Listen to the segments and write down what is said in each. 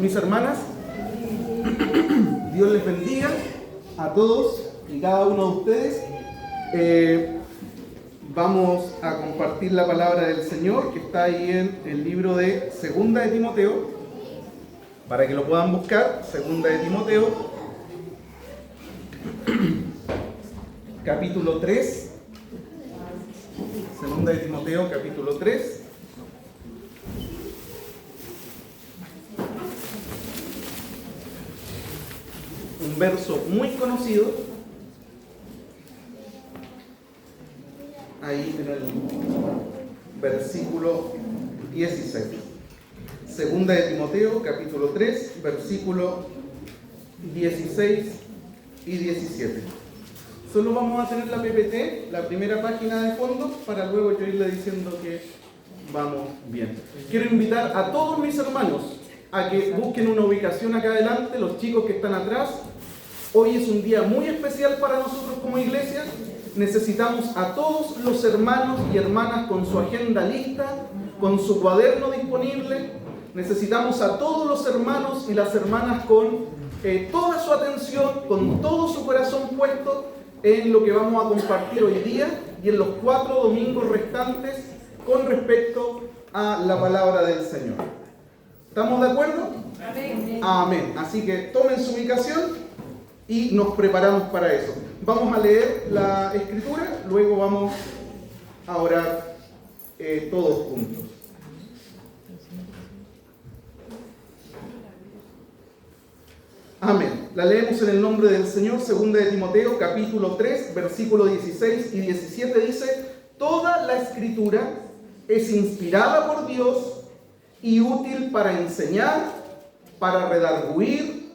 mis hermanas. Dios les bendiga a todos y cada uno de ustedes. Vamos a compartir la palabra del Señor que está ahí en el libro de Segunda de Timoteo, para que lo puedan buscar. Segunda de Timoteo, capítulo 3. Segunda de Timoteo, capítulo 3. Un verso muy conocido, ahí en el versículo 16. Segunda de Timoteo, capítulo 3, versículo 16 y 17. Solo vamos a tener la PPT, la primera página de fondo, para luego yo irle diciendo que vamos bien. Quiero invitar a todos mis hermanos a que busquen una ubicación acá adelante, los chicos que están atrás. Hoy es un día muy especial para nosotros como iglesia. Necesitamos a todos los hermanos y hermanas con su agenda lista, con su cuaderno disponible. Necesitamos a todos los hermanos y las hermanas con toda su atención, con todo su corazón puesto en lo que vamos a compartir hoy día y en los 4 domingos restantes con respecto a la palabra del Señor. ¿Estamos de acuerdo? Amén. Amén. Así que tomen su ubicación y nos preparamos para eso. Vamos a leer la escritura, luego vamos a orar todos juntos. Amén. La leemos en el nombre del Señor. Segunda de Timoteo, capítulo 3, versículos 16 y 17 dice: toda la escritura es inspirada por Dios y útil para enseñar, para redarguir,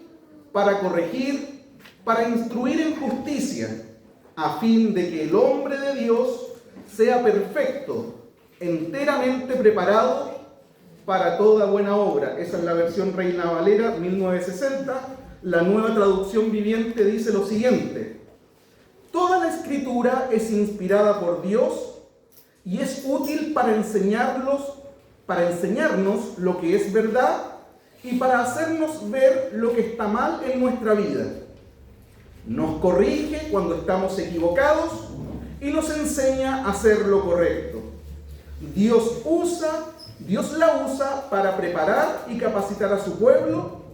para corregir, para instruir en justicia, a fin de que el hombre de Dios sea perfecto, enteramente preparado para toda buena obra. Esa es la versión Reina Valera 1960. La Nueva Traducción Viviente dice lo siguiente: toda la escritura es inspirada por Dios y es útil para enseñarnos lo que es verdad y para hacernos ver lo que está mal en nuestra vida. Nos corrige cuando estamos equivocados y nos enseña a hacer lo correcto. Dios la usa para preparar y capacitar a su pueblo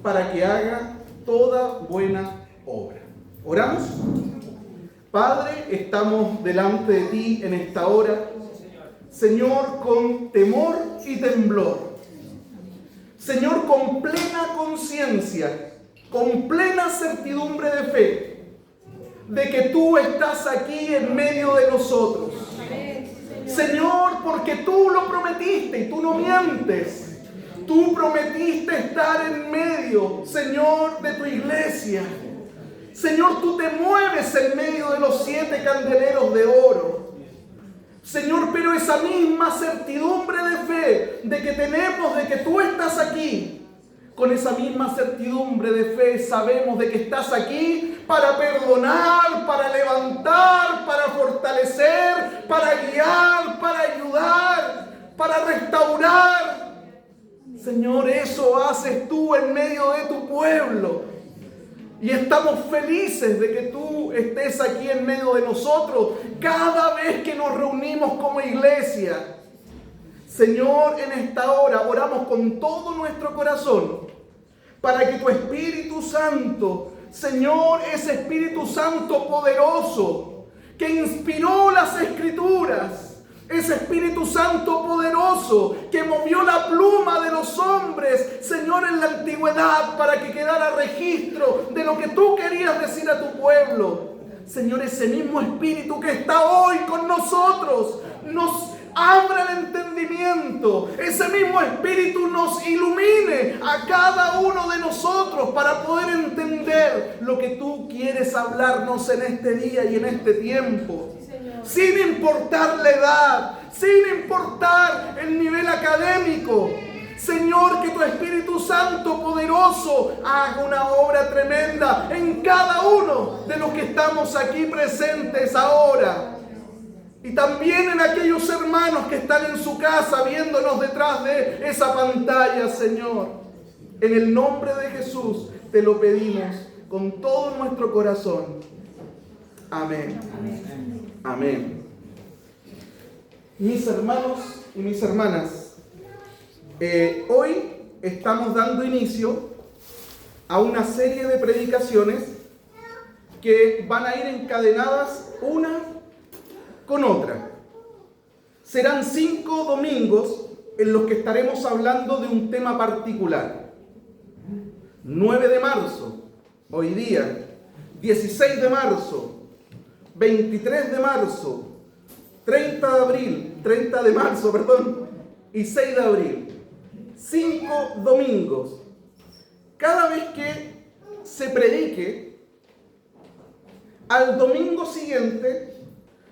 para que haga toda buena obra. ¿Oramos? Padre, estamos delante de ti en esta hora, Señor, con temor y temblor. Señor, con plena conciencia, con plena certidumbre de fe, de que tú estás aquí en medio de nosotros. Señor, porque tú lo prometiste y tú no mientes. Tú prometiste estar en medio, Señor, de tu iglesia. Señor, tú te mueves en medio de los 7 candeleros de oro. Señor, pero esa misma certidumbre de fe de que tenemos de que tú estás aquí, con esa misma certidumbre de fe sabemos de que estás aquí para perdonar, para levantar, para fortalecer, para guiar, para ayudar, para restaurar. Señor, eso haces tú en medio de tu pueblo. Y estamos felices de que tú estés aquí en medio de nosotros cada vez que nos reunimos como iglesia. Señor, en esta hora oramos con todo nuestro corazón para que tu Espíritu Santo, Señor, ese Espíritu Santo poderoso que inspiró las Escrituras, ese Espíritu Santo poderoso que movió la pluma de los hombres, Señor, en la antigüedad para que quedara registro de lo que tú querías decir a tu pueblo. Señor, ese mismo Espíritu que está hoy con nosotros nos abra el entendimiento. Ese mismo Espíritu nos ilumine a cada uno de nosotros para poder entender lo que tú quieres hablarnos en este día y en este tiempo. Sin importar la edad, sin importar el nivel académico. Señor, que tu Espíritu Santo poderoso haga una obra tremenda en cada uno de los que estamos aquí presentes ahora. Y también en aquellos hermanos que están en su casa viéndonos detrás de esa pantalla, Señor. En el nombre de Jesús te lo pedimos con todo nuestro corazón. Amén. Amén. Mis hermanos y mis hermanas, hoy estamos dando inicio a una serie de predicaciones que van a ir encadenadas una con otra. Serán 5 domingos en los que estaremos hablando de un tema particular. 9 de marzo, hoy día, 16 de marzo, 23 de marzo, 30 de marzo, y 6 de abril. 5 domingos. Cada vez que se predique, al domingo siguiente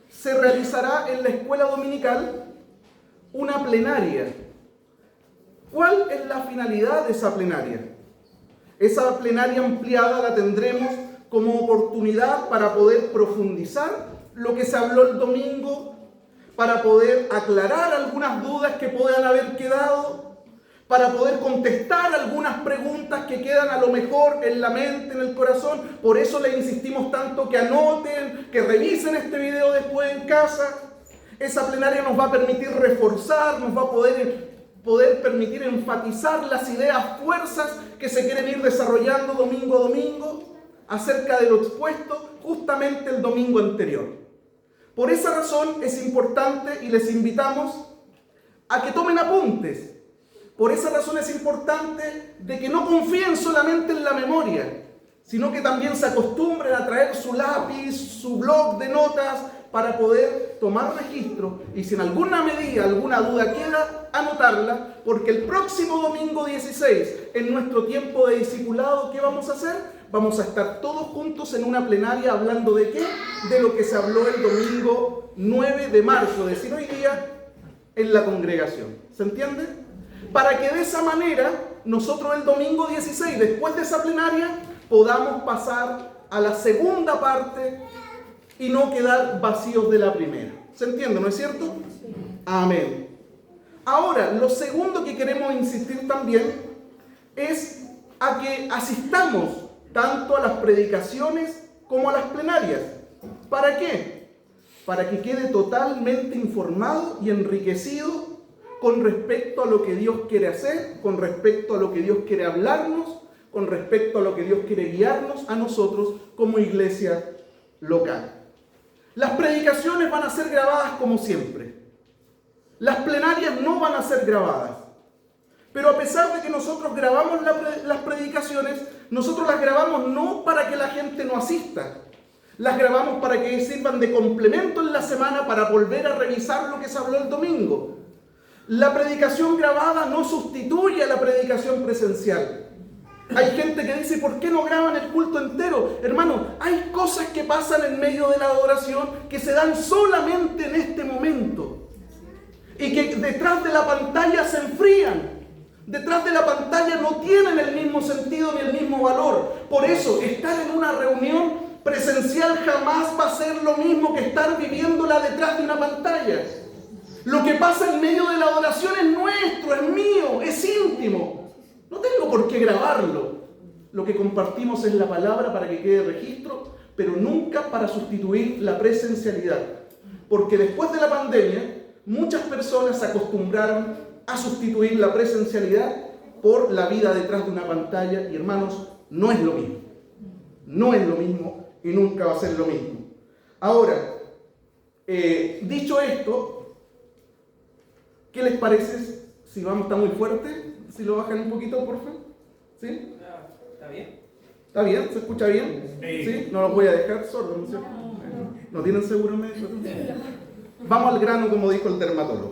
se realizará en la escuela dominical una plenaria. ¿Cuál es la finalidad de esa plenaria? Esa plenaria ampliada la tendremos como oportunidad para poder profundizar lo que se habló el domingo, para poder aclarar algunas dudas que puedan haber quedado, para poder contestar algunas preguntas que quedan a lo mejor en la mente, en el corazón. Por eso les insistimos tanto que anoten, que revisen este video después en casa. Esa plenaria nos va a permitir reforzar, nos va a poder permitir enfatizar las ideas, fuerzas que se quieren ir desarrollando domingo a domingo acerca de lo expuesto justamente el domingo anterior. Por esa razón es importante y les invitamos a que tomen apuntes. Por esa razón es importante de que no confíen solamente en la memoria, sino que también se acostumbren a traer su lápiz, su bloc de notas para poder tomar registro y si en alguna medida, alguna duda queda, anotarla, porque el próximo domingo 16, en nuestro tiempo de discipulado, ¿qué vamos a hacer? Vamos a estar todos juntos en una plenaria hablando ¿de qué? De lo que se habló el domingo 9 de marzo, es decir, hoy día, en la congregación. ¿Se entiende? Para que de esa manera, nosotros el domingo 16, después de esa plenaria, podamos pasar a la segunda parte y no quedar vacíos de la primera. ¿Se entiende, no es cierto? Amén. Ahora, lo segundo que queremos insistir también es a que asistamos tanto a las predicaciones como a las plenarias. ¿Para qué? Para que quede totalmente informado y enriquecido con respecto a lo que Dios quiere hacer, con respecto a lo que Dios quiere hablarnos, con respecto a lo que Dios quiere guiarnos a nosotros como iglesia local. Las predicaciones van a ser grabadas como siempre. Las plenarias no van a ser grabadas. Pero a pesar de que nosotros grabamos las predicaciones, nosotros las grabamos no para que la gente no asista. Las grabamos para que sirvan de complemento en la semana para volver a revisar lo que se habló el domingo. La predicación grabada no sustituye a la predicación presencial. Hay gente que dice, ¿por qué no graban el culto entero? Hermano, hay cosas que pasan en medio de la adoración que se dan solamente en este momento. Y que detrás de la pantalla se enfrían. Detrás de la pantalla no tienen el mismo sentido ni el mismo valor. Por eso, estar en una reunión presencial jamás va a ser lo mismo que estar viviéndola detrás de una pantalla. Lo que pasa en medio de la adoración es nuestro, es mío, es íntimo. No tengo por qué grabarlo. Lo que compartimos es la palabra para que quede registro, pero nunca para sustituir la presencialidad. Porque después de la pandemia, muchas personas se acostumbraron a sustituir la presencialidad por la vida detrás de una pantalla. Y hermanos, no es lo mismo. No es lo mismo y nunca va a ser lo mismo. Ahora, dicho esto, ¿qué les parece si está muy fuerte? Si lo bajan un poquito, por favor. ¿Sí? ¿Está bien? ¿Está bien? ¿Se escucha bien? ¿Sí? No los voy a dejar sordos, ¿no es cierto? ¿No tienen seguro médico? Vamos al grano, como dijo el dermatólogo.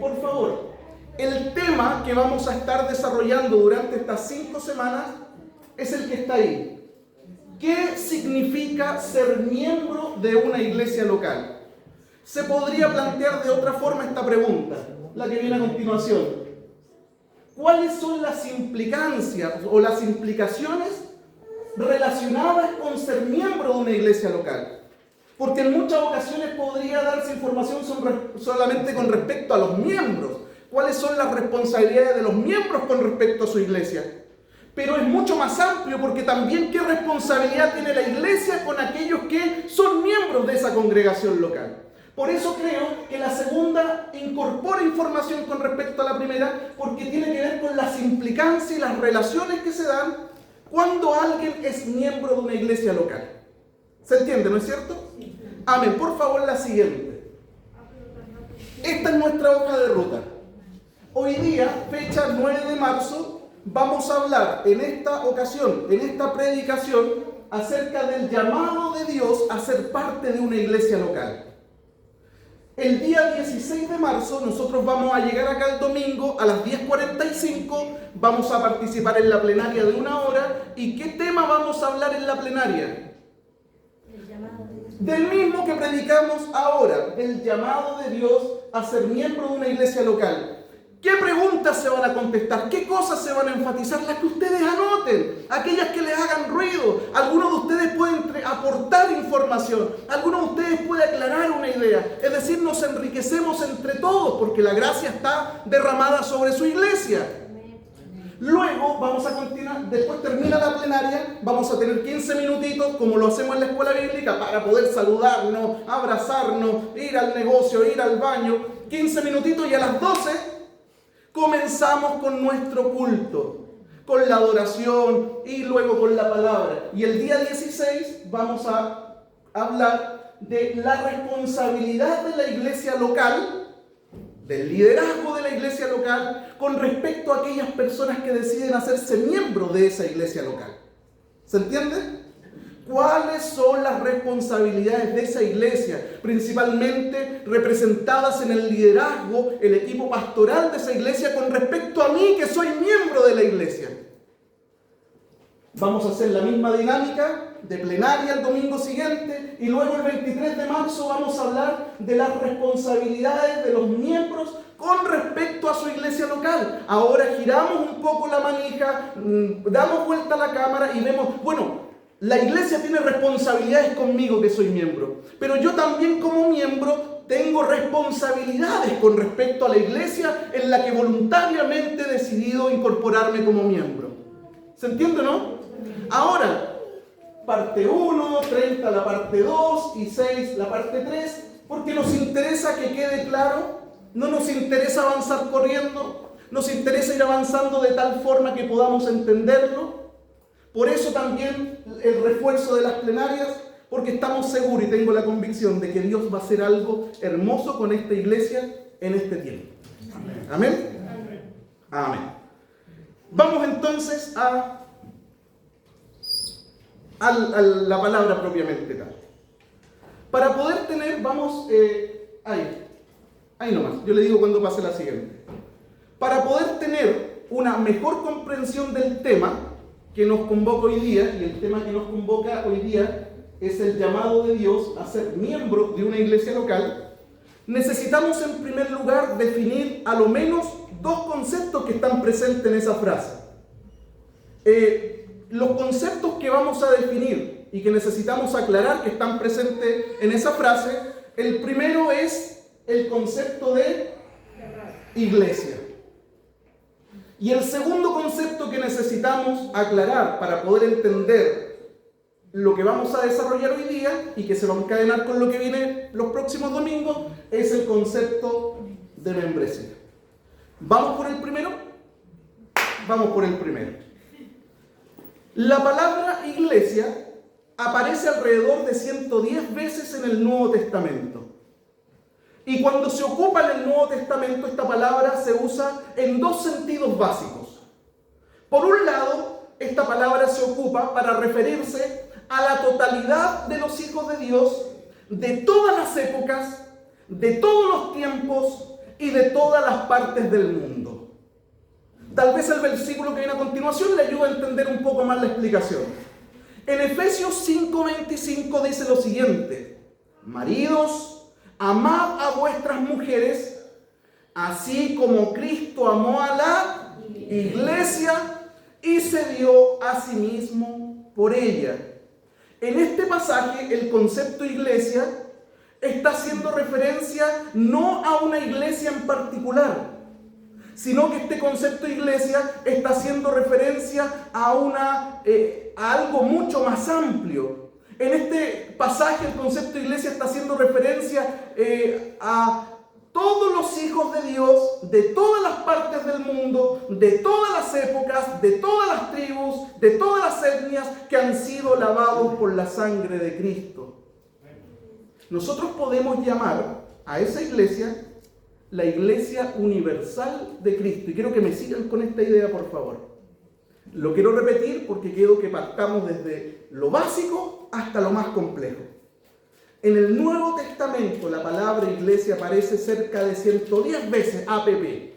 Por favor, el tema que vamos a estar desarrollando durante estas 5 semanas es el que está ahí. ¿Qué significa ser miembro de una iglesia local? Se podría plantear de otra forma esta pregunta, la que viene a continuación. ¿Cuáles son las implicancias o las implicaciones relacionadas con ser miembro de una iglesia local? Porque en muchas ocasiones podría darse información solamente con respecto a los miembros, cuáles son las responsabilidades de los miembros con respecto a su iglesia. Pero es mucho más amplio porque también qué responsabilidad tiene la iglesia con aquellos que son miembros de esa congregación local. Por eso creo que la segunda incorpora información con respecto a la primera, porque tiene que ver con las implicancias y las relaciones que se dan cuando alguien es miembro de una iglesia local. ¿Se entiende, no es cierto? Amén. Por favor, la siguiente. Esta es nuestra hoja de ruta. Hoy día, fecha 9 de marzo, vamos a hablar en esta ocasión, en esta predicación, acerca del llamado de Dios a ser parte de una iglesia local. El día 16 de marzo nosotros vamos a llegar acá el domingo a las 10:45, vamos a participar en la plenaria de 1 hora. ¿Y qué tema vamos a hablar en la plenaria? Del mismo que predicamos ahora, del llamado de Dios a ser miembro de una iglesia local. ¿Qué preguntas se van a contestar? ¿Qué cosas se van a enfatizar? Las que ustedes anoten, aquellas que les hagan ruido. Algunos de ustedes pueden aportar información, algunos de ustedes pueden aclarar una idea. Es decir, nos enriquecemos entre todos porque la gracia está derramada sobre su iglesia. Luego vamos a continuar, después termina la plenaria, vamos a tener 15 minutitos, como lo hacemos en la escuela bíblica, para poder saludarnos, abrazarnos, ir al negocio, ir al baño. 15 minutitos y a las 12... comenzamos con nuestro culto, con la adoración y luego con la palabra. Y el día 16 vamos a hablar de la responsabilidad de la iglesia local, del liderazgo de la iglesia local, con respecto a aquellas personas que deciden hacerse miembros de esa iglesia local. ¿Se entiende? ¿Cuáles son las responsabilidades de esa iglesia? Principalmente representadas en el liderazgo, el equipo pastoral de esa iglesia con respecto a mí que soy miembro de la iglesia. Vamos a hacer la misma dinámica de plenaria el domingo siguiente y luego el 23 de marzo vamos a hablar de las responsabilidades de los miembros con respecto a su iglesia local. Ahora giramos un poco la manija, damos vuelta a la cámara y vemos, bueno, la iglesia tiene responsabilidades conmigo que soy miembro, pero yo también como miembro tengo responsabilidades con respecto a la iglesia en la que voluntariamente he decidido incorporarme como miembro. ¿Se entiende, no? Ahora, parte 1, 30 la parte 2 y 6 la parte 3, porque nos interesa que quede claro, no nos interesa avanzar corriendo, nos interesa ir avanzando de tal forma que podamos entenderlo. Por eso también el refuerzo de las plenarias, porque estamos seguros y tengo la convicción de que Dios va a hacer algo hermoso con esta iglesia en este tiempo. ¿Amén? Amén. Vamos entonces a la palabra propiamente tal. Para poder tener, ahí nomás, yo le digo cuando pase la siguiente. Para poder tener una mejor comprensión del tema que nos convoca hoy día, y el tema que nos convoca hoy día es el llamado de Dios a ser miembro de una iglesia local, necesitamos en primer lugar definir a lo menos 2 conceptos que están presentes en esa frase. Los conceptos que vamos a definir y que necesitamos aclarar que están presentes en esa frase, el primero es el concepto de iglesia. Y el segundo concepto que necesitamos aclarar para poder entender lo que vamos a desarrollar hoy día y que se va a encadenar con lo que viene los próximos domingos es el concepto de membresía. ¿Vamos por el primero? Vamos por el primero. La palabra iglesia aparece alrededor de 110 veces en el Nuevo Testamento. Y cuando se ocupa en el Nuevo Testamento, esta palabra se usa en 2 sentidos básicos. Por un lado, esta palabra se ocupa para referirse a la totalidad de los hijos de Dios, de todas las épocas, de todos los tiempos y de todas las partes del mundo. Tal vez el versículo que viene a continuación le ayude a entender un poco más la explicación. En Efesios 5:25 dice lo siguiente: maridos, amad a vuestras mujeres, así como Cristo amó a la iglesia y se dio a sí mismo por ella. En este pasaje, el concepto iglesia está haciendo referencia no a una iglesia en particular, sino que este concepto iglesia está haciendo referencia a algo mucho más amplio. En este pasaje el concepto iglesia está haciendo referencia a todos los hijos de Dios, de todas las partes del mundo, de todas las épocas, de todas las tribus, de todas las etnias que han sido lavados por la sangre de Cristo. Nosotros podemos llamar a esa iglesia la iglesia universal de Cristo. Y quiero que me sigan con esta idea, por favor. Lo quiero repetir porque quiero que partamos desde lo básico hasta lo más complejo. En el Nuevo Testamento la palabra iglesia aparece cerca de 110 veces, APP.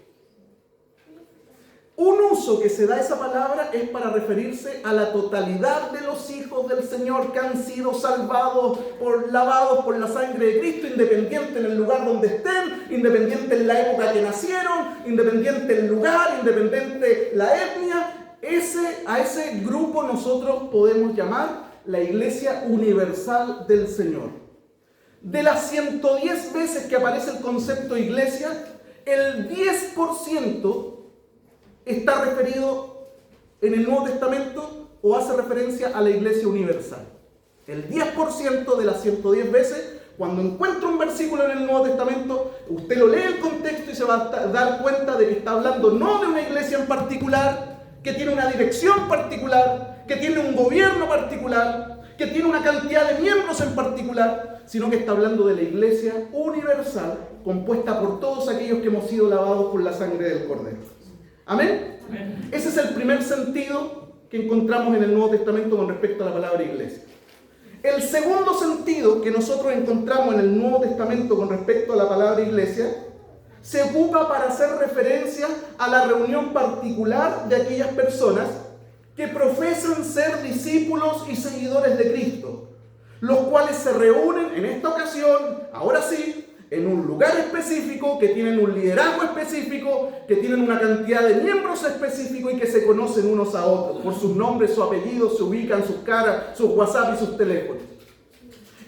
Un uso que se da a esa palabra es para referirse a la totalidad de los hijos del Señor que han sido salvados, lavados por la sangre de Cristo, independiente en el lugar donde estén, independiente en la época que nacieron, independiente el lugar, independiente la etnia. A ese grupo nosotros podemos llamar la iglesia universal del Señor. De las 110 veces que aparece el concepto iglesia, el 10% está referido en el Nuevo Testamento o hace referencia a la iglesia universal. El 10% de las 110 veces, cuando encuentra un versículo en el Nuevo Testamento, usted lo lee el contexto y se va a dar cuenta de que está hablando no de una iglesia en particular, que tiene una dirección particular, que tiene un gobierno particular, que tiene una cantidad de miembros en particular, sino que está hablando de la iglesia universal, compuesta por todos aquellos que hemos sido lavados por la sangre del Cordero. ¿Amén? Amén. Ese es el primer sentido que encontramos en el Nuevo Testamento con respecto a la palabra iglesia. El segundo sentido que nosotros encontramos en el Nuevo Testamento con respecto a la palabra iglesia se ocupa para hacer referencia a la reunión particular de aquellas personas que profesan ser discípulos y seguidores de Cristo, los cuales se reúnen en esta ocasión, ahora sí, en un lugar específico, que tienen un liderazgo específico, que tienen una cantidad de miembros específicos y que se conocen unos a otros por sus nombres, sus apellidos, se ubican sus caras, sus WhatsApp y sus teléfonos.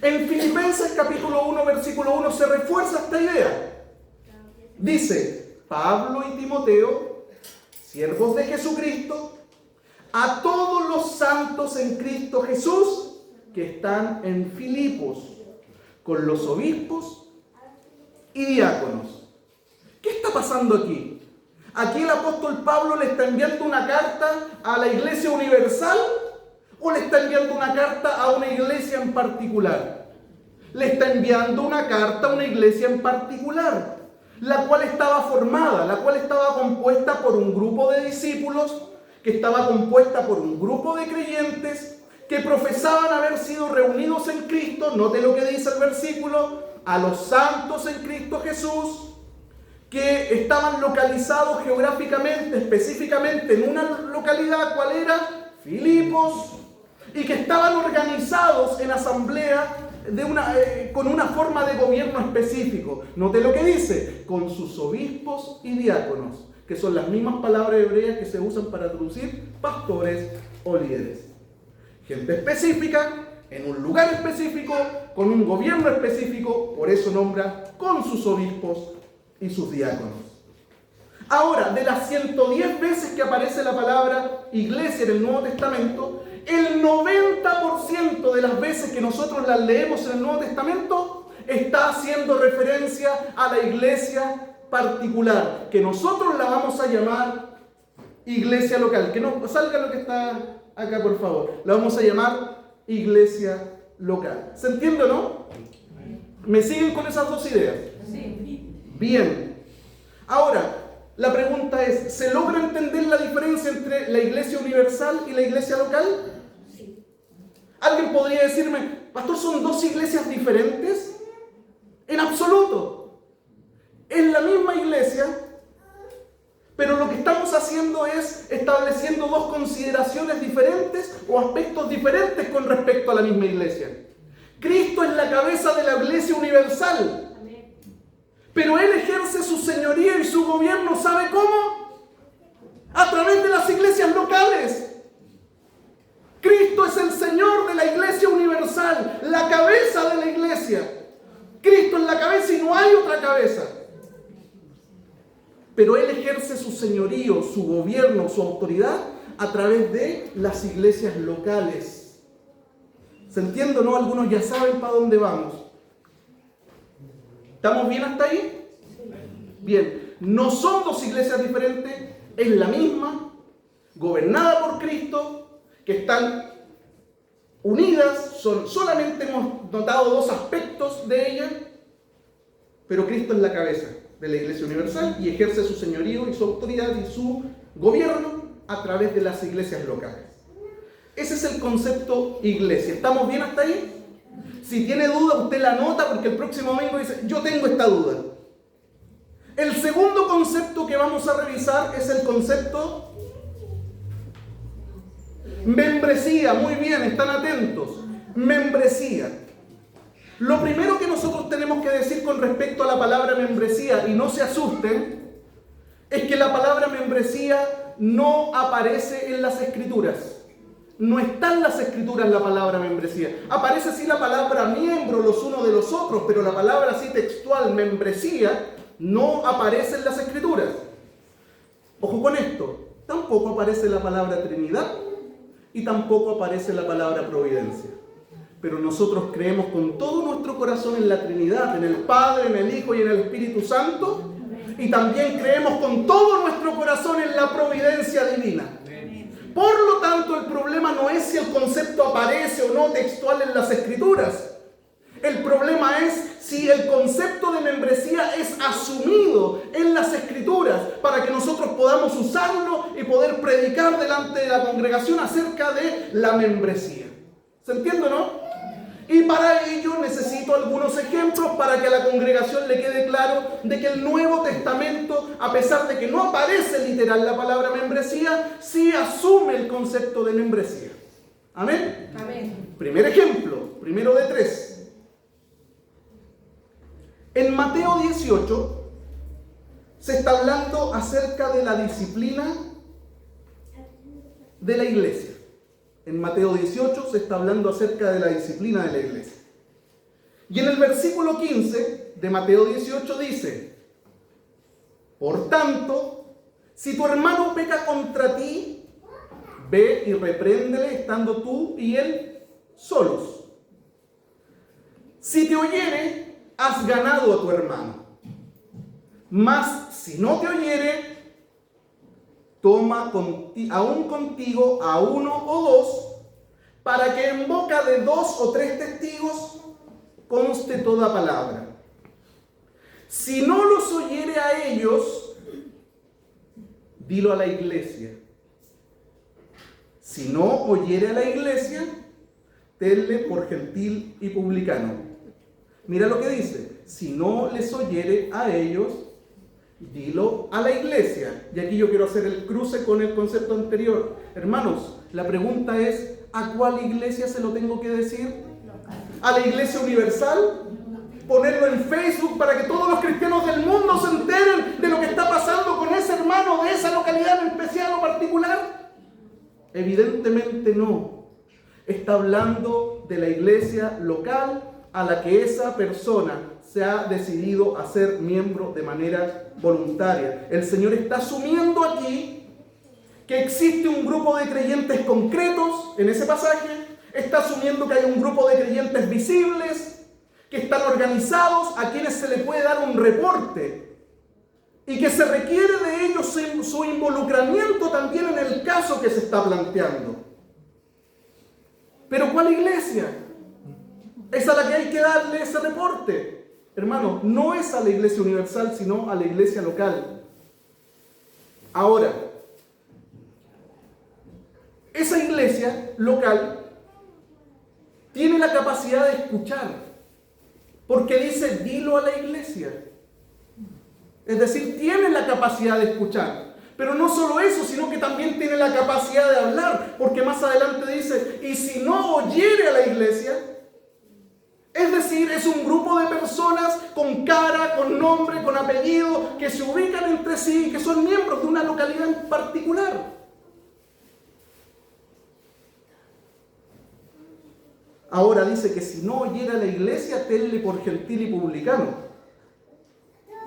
En Filipenses capítulo 1, versículo 1 se refuerza esta idea. Dice, Pablo y Timoteo, siervos de Jesucristo, a todos los santos en Cristo Jesús que están en Filipos, con los obispos y diáconos. ¿Qué está pasando aquí? Aquí el apóstol Pablo le está enviando una carta a la iglesia universal o le está enviando una carta a una iglesia en particular. Le está enviando una carta a una iglesia en particular, la cual estaba formada, la cual estaba compuesta por un grupo de discípulos, que estaba compuesta por un grupo de creyentes que profesaban haber sido reunidos en Cristo. Note lo que dice el versículo: a los santos en Cristo Jesús, que estaban localizados geográficamente, específicamente en una localidad, ¿cuál era? Filipos, y que estaban organizados en asamblea con una forma de gobierno específico. Note lo que dice: con sus obispos y diáconos, que son las mismas palabras hebreas que se usan para traducir pastores o líderes. Gente específica, en un lugar específico, con un gobierno específico, por eso nombra con sus obispos y sus diáconos. Ahora, de las 110 veces que aparece la palabra iglesia en el Nuevo Testamento, el 90% de las veces que nosotros las leemos en el Nuevo Testamento está haciendo referencia a la iglesia particular, que nosotros la vamos a llamar iglesia local. Que no salga lo que está acá, por favor. La vamos a llamar iglesia local. ¿Se entiende o no? ¿Me siguen con esas dos ideas? Sí. Bien. Ahora, la pregunta es, ¿se logra entender la diferencia entre la iglesia universal y la iglesia local? Sí. ¿Alguien podría decirme, pastor, son dos iglesias diferentes? En absoluto. Es la misma iglesia, pero lo que estamos haciendo es estableciendo dos consideraciones diferentes o aspectos diferentes con respecto a la misma iglesia. Cristo es la cabeza de la iglesia universal, pero Él ejerce su señoría y su gobierno, ¿sabe cómo? A través de las iglesias locales. Cristo es el Señor de la iglesia universal, la cabeza de la iglesia. Cristo es la cabeza y no hay otra cabeza. Pero Él ejerce su señorío, su gobierno, su autoridad a través de las iglesias locales. ¿Se entiende o no? Algunos ya saben para dónde vamos. ¿Estamos bien hasta ahí? Bien. No son dos iglesias diferentes, es la misma, gobernada por Cristo, que están unidas, solamente hemos notado dos aspectos de ella, pero Cristo es la cabeza de la Iglesia Universal y ejerce su señorío y su autoridad y su gobierno a través de las iglesias locales. Ese es el concepto iglesia. ¿Estamos bien hasta ahí? Si tiene duda, usted la anota porque el próximo domingo dice, yo tengo esta duda. El segundo concepto que vamos a revisar es el concepto membresía. Muy bien, están atentos. Membresía. Lo primero que nosotros tenemos que decir con respecto a la palabra membresía, y no se asusten, es que la palabra membresía no aparece en las Escrituras. No está en las Escrituras la palabra membresía. Aparece sí la palabra miembro los unos de los otros, pero la palabra así textual, membresía, no aparece en las Escrituras. Ojo con esto, tampoco aparece la palabra Trinidad y tampoco aparece la palabra providencia. Pero nosotros creemos con todo nuestro corazón en la Trinidad, en el Padre, en el Hijo y en el Espíritu Santo, y también creemos con todo nuestro corazón en la providencia divina. Por lo tanto, el problema no es si el concepto aparece o no textual en las Escrituras. El problema es si el concepto de membresía es asumido en las Escrituras para que nosotros podamos usarlo y poder predicar delante de la congregación acerca de la membresía. ¿Se entiende, no? Y para ello necesito algunos ejemplos para que a la congregación le quede claro de que el Nuevo Testamento, a pesar de que no aparece literal la palabra membresía, sí asume el concepto de membresía. ¿Amén? Amén. Primer ejemplo, primero de 3. En Mateo 18 se está hablando acerca de la disciplina de la iglesia. En Mateo 18 se está hablando acerca de la disciplina de la iglesia. Y en el versículo 15 de Mateo 18 dice, por tanto, si tu hermano peca contra ti, ve y repréndele estando tú y él solos. Si te oyere, has ganado a tu hermano. Mas si no te oyere, toma aún contigo a uno o dos, para que en boca de 2 o 3 testigos conste toda palabra. Si no los oyere a ellos, dilo a la iglesia. Si no oyere a la iglesia, tenle por gentil y publicano. Mira lo que dice. Si no les oyere a ellos, dilo a la iglesia. Y aquí yo quiero hacer el cruce con el concepto anterior. Hermanos, la pregunta es, ¿a cuál iglesia se lo tengo que decir? ¿A la iglesia universal? ¿Ponerlo en Facebook para que todos los cristianos del mundo se enteren de lo que está pasando con ese hermano de esa localidad en especial o particular? Evidentemente no. Está hablando de la iglesia local a la que esa persona se ha decidido a ser miembro de manera voluntaria. El Señor está asumiendo aquí que existe un grupo de creyentes concretos en ese pasaje, está asumiendo que hay un grupo de creyentes visibles, que están organizados, a quienes se le puede dar un reporte y que se requiere de ellos su involucramiento también en el caso que se está planteando. ¿Pero cuál iglesia? Es a la que hay que darle ese reporte. Hermano, no es a la iglesia universal, sino a la iglesia local. Ahora, esa iglesia local tiene la capacidad de escuchar, porque dice, dilo a la iglesia. Es decir, tiene la capacidad de escuchar. Pero no solo eso, sino que también tiene la capacidad de hablar, porque más adelante dice, y si no oyere a la iglesia, es decir, es un grupo de personas con cara, con nombre, con apellido, que se ubican entre sí y que son miembros de una localidad en particular. Ahora dice que si no oyera a la iglesia, tenle por gentil y publicano.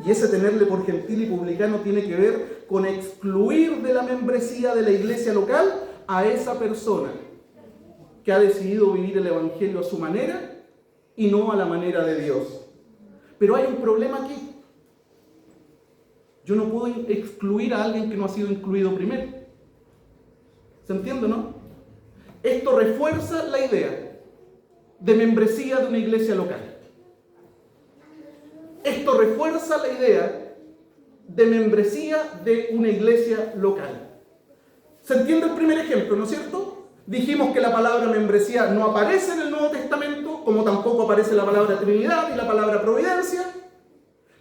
Y ese tenerle por gentil y publicano tiene que ver con excluir de la membresía de la iglesia local a esa persona que ha decidido vivir el evangelio a su manera y no a la manera de Dios. Pero hay un problema aquí. Yo no puedo excluir a alguien que no ha sido incluido primero. ¿Se entiende, no? Esto refuerza la idea de membresía de una iglesia local. Esto refuerza la idea de membresía de una iglesia local. ¿Se entiende el primer ejemplo, no es cierto? Dijimos que la palabra membresía no aparece en el Nuevo Testamento, como tampoco aparece la palabra Trinidad y la palabra providencia.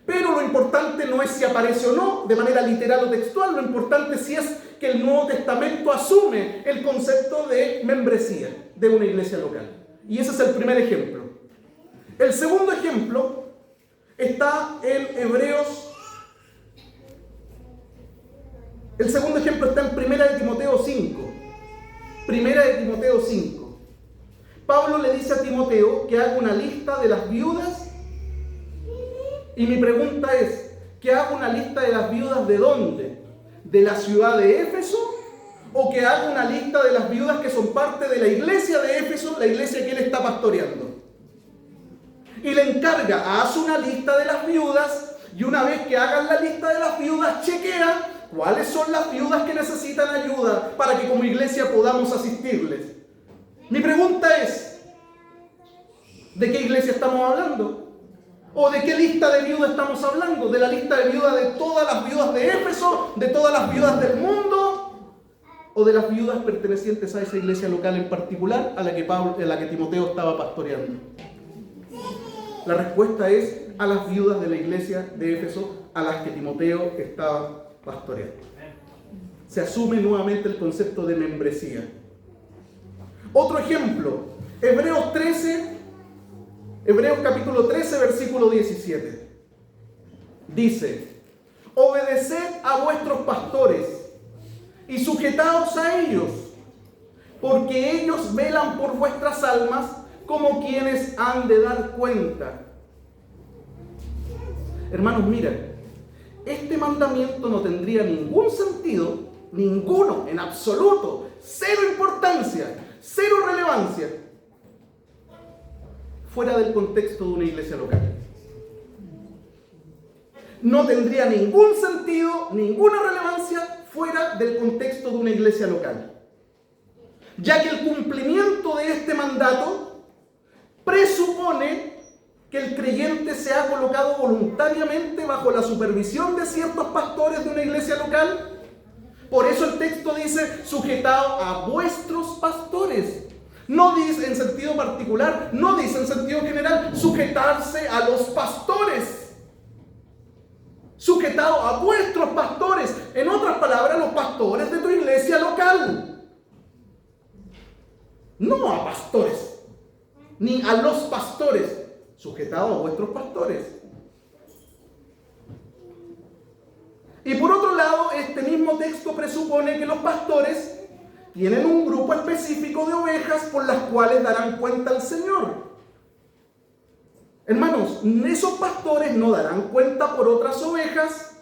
Pero lo importante no es si aparece o no, de manera literal o textual, lo importante sí es que el Nuevo Testamento asume el concepto de membresía de una iglesia local. Y ese es el primer ejemplo. El segundo ejemplo está en Hebreos. El segundo ejemplo está en 1 de Timoteo 5. 1 de Timoteo 5. Pablo le dice a Timoteo que haga una lista de las viudas. Y mi pregunta es, ¿que haga una lista de las viudas de dónde? ¿De la ciudad de Éfeso? ¿O que haga una lista de las viudas que son parte de la iglesia de Éfeso, la iglesia que él está pastoreando? Y le encarga, haz una lista de las viudas, y una vez que hagan la lista de las viudas, chequea cuáles son las viudas que necesitan ayuda para que como iglesia podamos asistirles. Mi pregunta es, ¿de qué iglesia estamos hablando? ¿O de qué lista de viudas estamos hablando? ¿De la lista de viudas de todas las viudas de Éfeso? ¿De todas las viudas del mundo? ¿O de las viudas pertenecientes a esa iglesia local en particular a la que Timoteo estaba pastoreando? La respuesta es a las viudas de la iglesia de Éfeso a las que Timoteo estaba pastoreando. Se asume nuevamente el concepto de membresía. Otro ejemplo, Hebreos capítulo 13, versículo 17. Dice, obedeced a vuestros pastores y sujetaos a ellos, porque ellos velan por vuestras almas como quienes han de dar cuenta. Hermanos, miren, este mandamiento no tendría ningún sentido, ninguno, en absoluto, cero importancia, cero relevancia, fuera del contexto de una iglesia local. No tendría ningún sentido, ninguna relevancia fuera del contexto de una iglesia local, ya que el cumplimiento de este mandato presupone que el creyente se ha colocado voluntariamente bajo la supervisión de ciertos pastores de una iglesia local. Por eso el texto dice, sujetaos a vuestros pastores. No dice en sentido particular, no dice en sentido general, sujetarse a los pastores. Sujetaos a vuestros pastores. En otras palabras, los pastores de tu iglesia local. No a pastores, ni a los pastores. Sujetaos a vuestros pastores. Y por otro lado, este mismo texto presupone que los pastores tienen un grupo específico de ovejas por las cuales darán cuenta al Señor. Hermanos, esos pastores no darán cuenta por otras ovejas,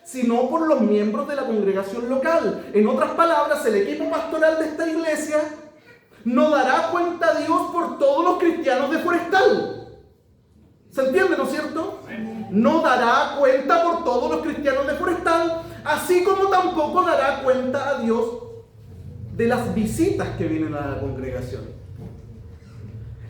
sino por los miembros de la congregación local. En otras palabras, el equipo pastoral de esta iglesia no dará cuenta a Dios por todos los cristianos de Forestal. ¿Se entiende, no es cierto? No dará cuenta por todos los cristianos de Forestal, así como tampoco dará cuenta a Dios de las visitas que vienen a la congregación.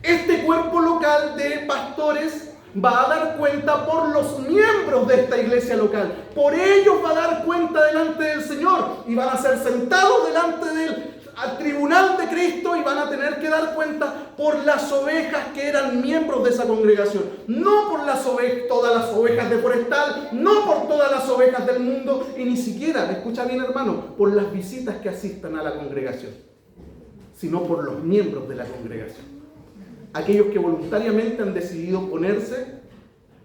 Este cuerpo local de pastores va a dar cuenta por los miembros de esta iglesia local. Por ellos va a dar cuenta delante del Señor y van a ser sentados delante del tribunal de Cristo y van a tener que dar cuenta por las ovejas que eran miembros de esa congregación. No por todas las ovejas de Forestal, no por todas las ovejas del mundo y ni siquiera, escucha bien hermano, por las visitas que asistan a la congregación, sino por los miembros de la congregación. Aquellos que voluntariamente han decidido ponerse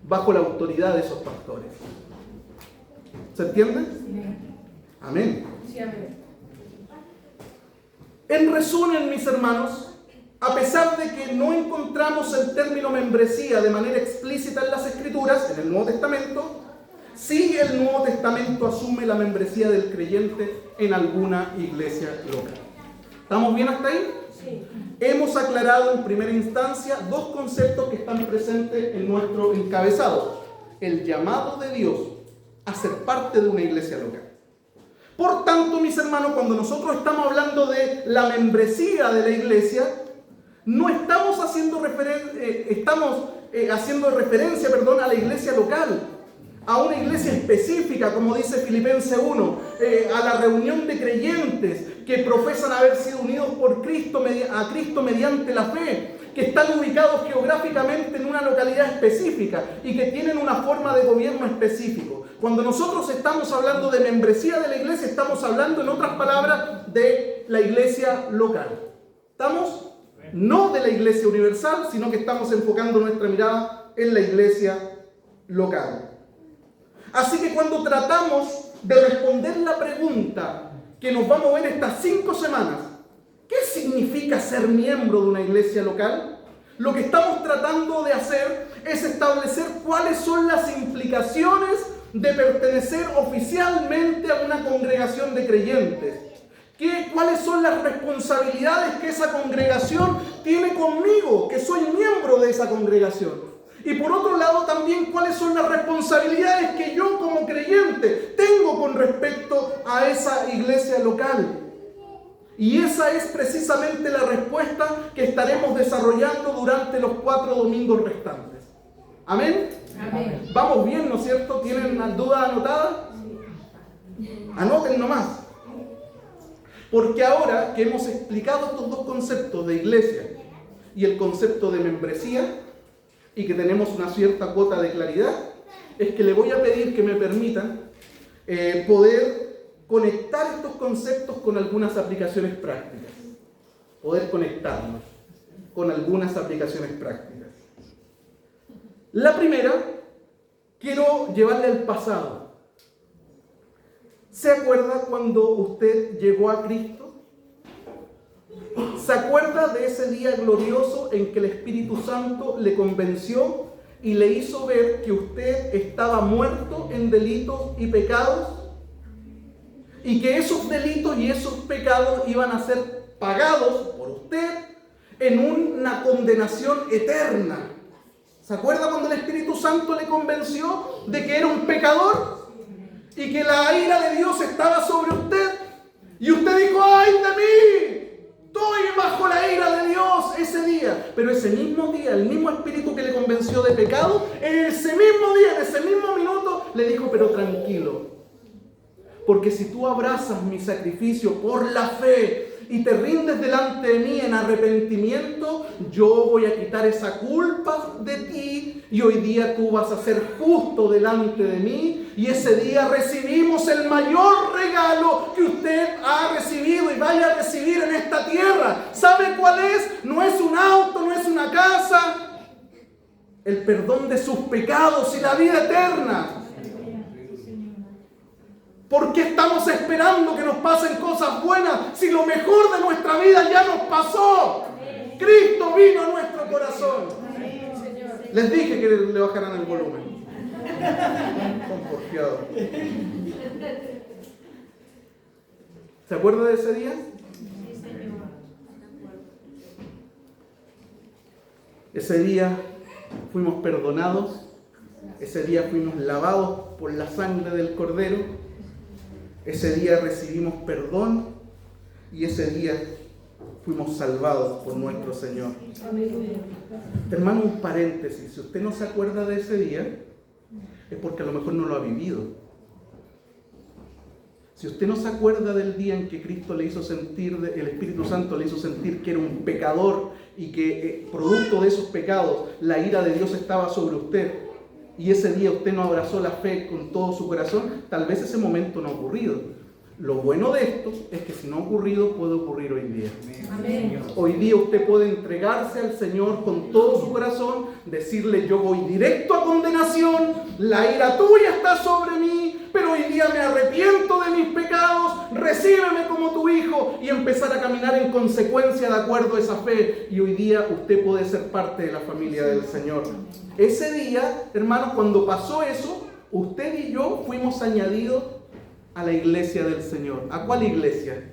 bajo la autoridad de esos pastores. ¿Se entiende? Amén. Sí, amén. En resumen, mis hermanos, a pesar de que no encontramos el término membresía de manera explícita en las Escrituras, en el Nuevo Testamento, si el Nuevo Testamento asume la membresía del creyente en alguna iglesia local. ¿Estamos bien hasta ahí? Sí. Hemos aclarado en primera instancia dos conceptos que están presentes en nuestro encabezado. El llamado de Dios a ser parte de una iglesia local. Por tanto, mis hermanos, cuando nosotros estamos hablando de la membresía de la iglesia, no estamos haciendo referencia a la iglesia local, a una iglesia específica, como dice Filipenses 1, a la reunión de creyentes que profesan haber sido unidos por Cristo, a Cristo mediante la fe, que están ubicados geográficamente en una localidad específica y que tienen una forma de gobierno específico. Cuando nosotros estamos hablando de membresía de la iglesia, estamos hablando, en otras palabras, de la iglesia local. ¿Estamos? No de la iglesia universal, sino que estamos enfocando nuestra mirada en la iglesia local. Así que cuando tratamos de responder la pregunta que nos va a mover estas 5 semanas, ¿qué significa ser miembro de una iglesia local? Lo que estamos tratando de hacer es establecer cuáles son las implicaciones de pertenecer oficialmente a una congregación de creyentes. ¿Cuáles son las responsabilidades que esa congregación tiene conmigo, que soy miembro de esa congregación? Y por otro lado también, ¿cuáles son las responsabilidades que yo como creyente tengo con respecto a esa iglesia local? Y esa es precisamente la respuesta que estaremos desarrollando durante los 4 domingos restantes. ¿Amén? Amén. Vamos bien, ¿no es cierto? ¿Tienen dudas anotadas? Anoten nomás. Porque ahora que hemos explicado estos dos conceptos de iglesia y el concepto de membresía, y que tenemos una cierta cuota de claridad, es que le voy a pedir que me permitan poder conectar estos conceptos con algunas aplicaciones prácticas. Poder conectarnos con algunas aplicaciones prácticas. La primera, quiero llevarle al pasado. ¿Se acuerda cuando usted llegó a Cristo? ¿Se acuerda de ese día glorioso en que el Espíritu Santo le convenció y le hizo ver que usted estaba muerto en delitos y pecados? Y que esos delitos y esos pecados iban a ser pagados por usted en una condenación eterna. ¿Se acuerda cuando el Espíritu Santo le convenció de que era un pecador? Y que la ira de Dios estaba sobre usted. Y usted dijo, ¡ay de mí! Estoy bajo la ira de Dios ese día. Pero ese mismo día, el mismo Espíritu que le convenció de pecado, en ese mismo día, en ese mismo minuto, le dijo, pero tranquilo. Porque si tú abrazas mi sacrificio por la fe y te rindes delante de mí en arrepentimiento, yo voy a quitar esa culpa de ti y hoy día tú vas a ser justo delante de mí. Y ese día recibimos el mayor regalo que usted ha recibido y vaya a recibir en esta tierra. ¿Sabe cuál es? No es un auto, no es una casa. El perdón de sus pecados y la vida eterna. ¿Por qué estamos esperando que nos pasen cosas buenas si lo mejor de nuestra vida ya nos pasó? Cristo vino a nuestro corazón. Les dije que le bajaran el volumen. Son porfiados. ¿Se acuerda de ese día? Ese día fuimos perdonados. Ese día fuimos lavados por la sangre del Cordero. Ese día recibimos perdón y ese día fuimos salvados por nuestro Señor. Hermano, un paréntesis. Si usted no se acuerda de ese día, es porque a lo mejor no lo ha vivido. Si usted no se acuerda del día en que Cristo le hizo sentir, el Espíritu Santo le hizo sentir que era un pecador y que producto de esos pecados la ira de Dios estaba sobre usted, y ese día usted no abrazó la fe con todo su corazón, tal vez ese momento no ha ocurrido. Lo bueno de esto es que si no ha ocurrido, puede ocurrir hoy día. Amén. Hoy día usted puede entregarse al Señor con todo su corazón, decirle, yo voy directo a condenación, la ira tuya está sobre mí, pero hoy día me arrepiento de mis pecados, recíbeme como tu hijo, y empezar a caminar en consecuencia de acuerdo a esa fe. Y hoy día usted puede ser parte de la familia del Señor. Ese día, hermanos, cuando pasó eso, usted y yo fuimos añadidos a la iglesia del Señor. ¿A cuál iglesia?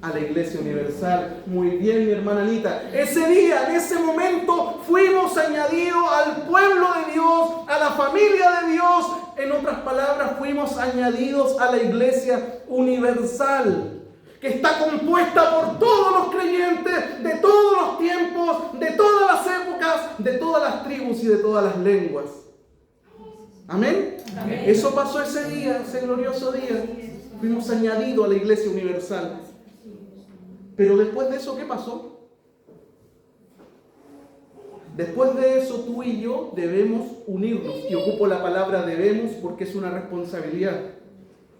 A la iglesia universal. Muy bien, mi hermana Anita. Ese día, en ese momento, fuimos añadidos al pueblo de Dios, a la familia de Dios. En otras palabras, fuimos añadidos a la iglesia universal, que está compuesta por todos los creyentes, de todos los tiempos, de todas las épocas, de todas las tribus y de todas las lenguas. ¿Amén? Amén. Eso pasó ese día, ese glorioso día. Fuimos añadidos a la iglesia universal. Pero después de eso, ¿qué pasó? Después de eso, tú y yo debemos unirnos. Y ocupo la palabra debemos porque es una responsabilidad.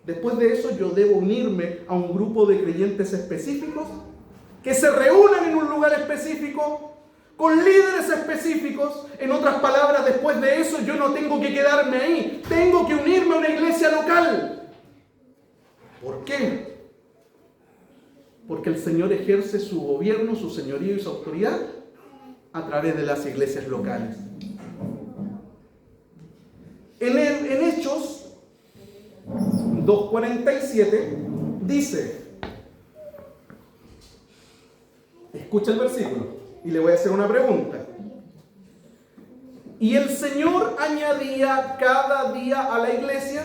Después de eso, yo debo unirme a un grupo de creyentes específicos que se reúnan en un lugar específico, con líderes específicos. En otras palabras, después de eso, yo no tengo que quedarme ahí. Tengo que unirme a una iglesia local. ¿Por qué? Porque el Señor ejerce su gobierno, su señorío y su autoridad a través de las iglesias locales. En Hechos 2:47 dice, escucha el versículo y le voy a hacer una pregunta. Y el Señor añadía cada día a la iglesia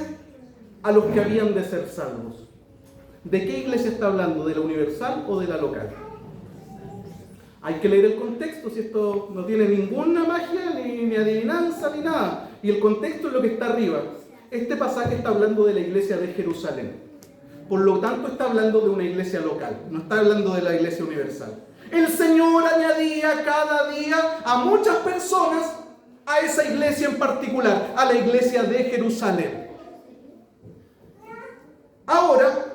a los que habían de ser salvos. ¿De qué iglesia está hablando? ¿De la universal o de la local? Hay que leer el contexto, si esto no tiene ninguna magia, ni adivinanza, ni nada. Y el contexto es lo que está arriba. Este pasaje está hablando de la iglesia de Jerusalén. Por lo tanto, está hablando de una iglesia local. No está hablando de la iglesia universal. El Señor añadía cada día a muchas personas a esa iglesia en particular, a la iglesia de Jerusalén. Ahora,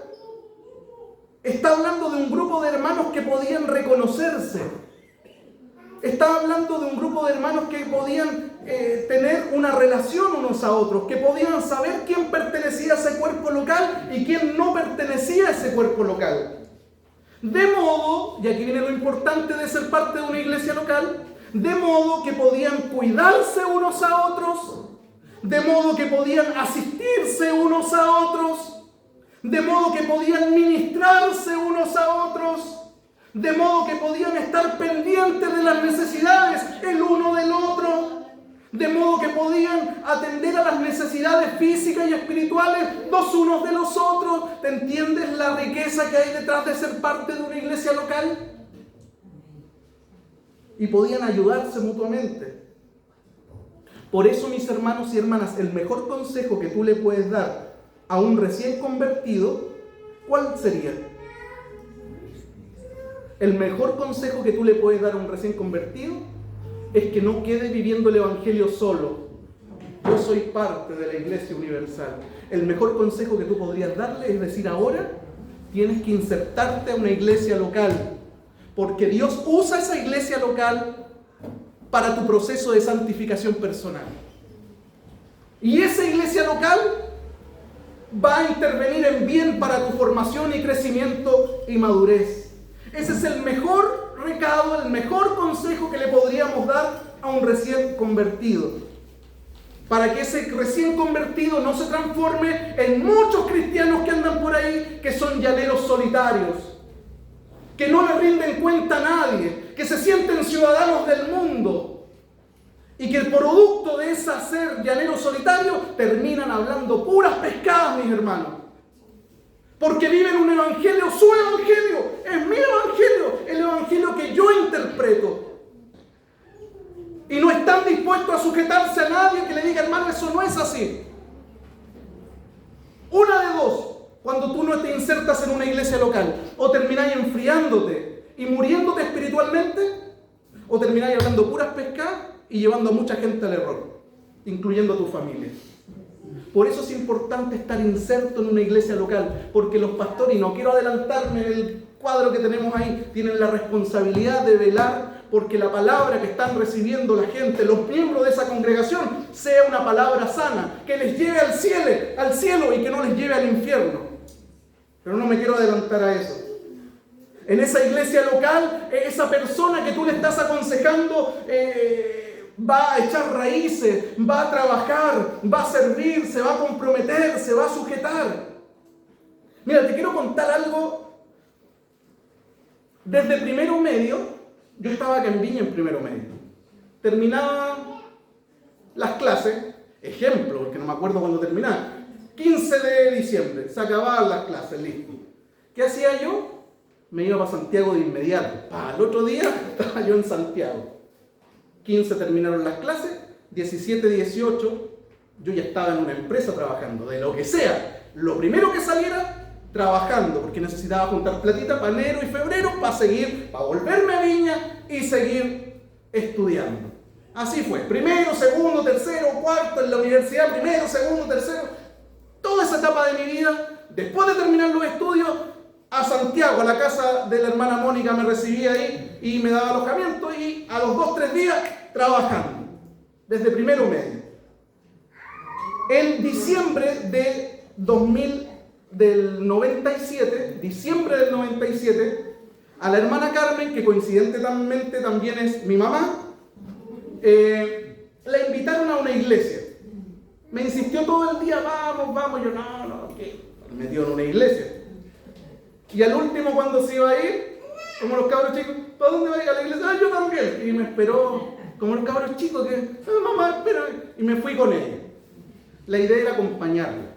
está hablando de un grupo de hermanos que podían reconocerse. Está hablando de un grupo de hermanos que podían tener una relación unos a otros, que podían saber quién pertenecía a ese cuerpo local y quién no pertenecía a ese cuerpo local. De modo, y aquí viene lo importante de ser parte de una iglesia local, de modo que podían cuidarse unos a otros, de modo que podían asistirse unos a otros, de modo que podían ministrarse unos a otros, de modo que podían estar pendientes de las necesidades el uno del otro, de modo que podían atender a las necesidades físicas y espirituales los unos de los otros. ¿Te entiendes la riqueza que hay detrás de ser parte de una iglesia local? Y podían ayudarse mutuamente. Por eso, mis hermanos y hermanas, el mejor consejo que tú le puedes dar a un recién convertido, ¿cuál sería? El mejor consejo que tú le puedes dar a un recién convertido es que no quede viviendo el evangelio solo. Yo soy parte de la iglesia universal. El mejor consejo que tú podrías darle es decir, ahora tienes que insertarte a una iglesia local, porque Dios usa esa iglesia local para tu proceso de santificación personal. Y esa iglesia local va a intervenir en bien para tu formación y crecimiento y madurez. Ese es el mejor recado, el mejor consejo que le podríamos dar a un recién convertido. Para que ese recién convertido no se transforme en muchos cristianos que andan por ahí, que son llaneros solitarios, que no le rinden cuenta a nadie, que se sienten ciudadanos del mundo. Y que el producto de ese ser llanero solitario terminan hablando puras pescadas, mis hermanos. Porque viven un evangelio, su evangelio, es mi evangelio, el evangelio que yo interpreto. Y no están dispuestos a sujetarse a nadie que le diga, hermano, eso no es así. Una de dos, cuando tú no te insertas en una iglesia local, o terminás enfriándote y muriéndote espiritualmente, o terminás hablando puras pescadas y llevando a mucha gente al error, incluyendo a tu familia. Por eso es importante estar inserto en una iglesia local, porque los pastores, y no quiero adelantarme en el cuadro que tenemos ahí, tienen la responsabilidad de velar porque la palabra que están recibiendo la gente, los miembros de esa congregación, sea una palabra sana, que les lleve al cielo y que no les lleve al infierno. Pero no me quiero adelantar a eso. En esa iglesia local, esa persona que tú le estás aconsejando va a echar raíces, va a trabajar, va a servir, se va a comprometer, se va a sujetar. Mira, te quiero contar algo. Desde primero medio, yo estaba acá en Viña en primero medio. Terminaba las clases, ejemplo, porque no me acuerdo cuándo terminaba, 15 de diciembre, se acababan las clases, listo. ¿Qué hacía yo? Me iba para Santiago de inmediato. Al otro día estaba yo en Santiago. 15 terminaron las clases, 17, 18, yo ya estaba en una empresa trabajando, de lo que sea. Lo primero que saliera, trabajando, porque necesitaba juntar platita para enero y febrero para seguir, para volverme a Viña y seguir estudiando. Así fue, primero, segundo, tercero, cuarto en la universidad, primero, segundo, tercero, toda esa etapa de mi vida. Después de terminar los estudios, a Santiago, a la casa de la hermana Mónica, me recibía ahí y me daba alojamiento, y a los 2-3 días trabajando, desde primero medio. En diciembre del 97, a la hermana Carmen, que coincidentemente también es mi mamá, la invitaron a una iglesia. Me insistió todo el día, vamos, yo no, me metió en una iglesia. Y al último, cuando se iba a ir, como los cabros chicos, ¿para dónde va a ir a la iglesia? Yo también. Y me esperó, como los cabros chicos, mamá, espera. Y me fui con ella. La idea era acompañarla.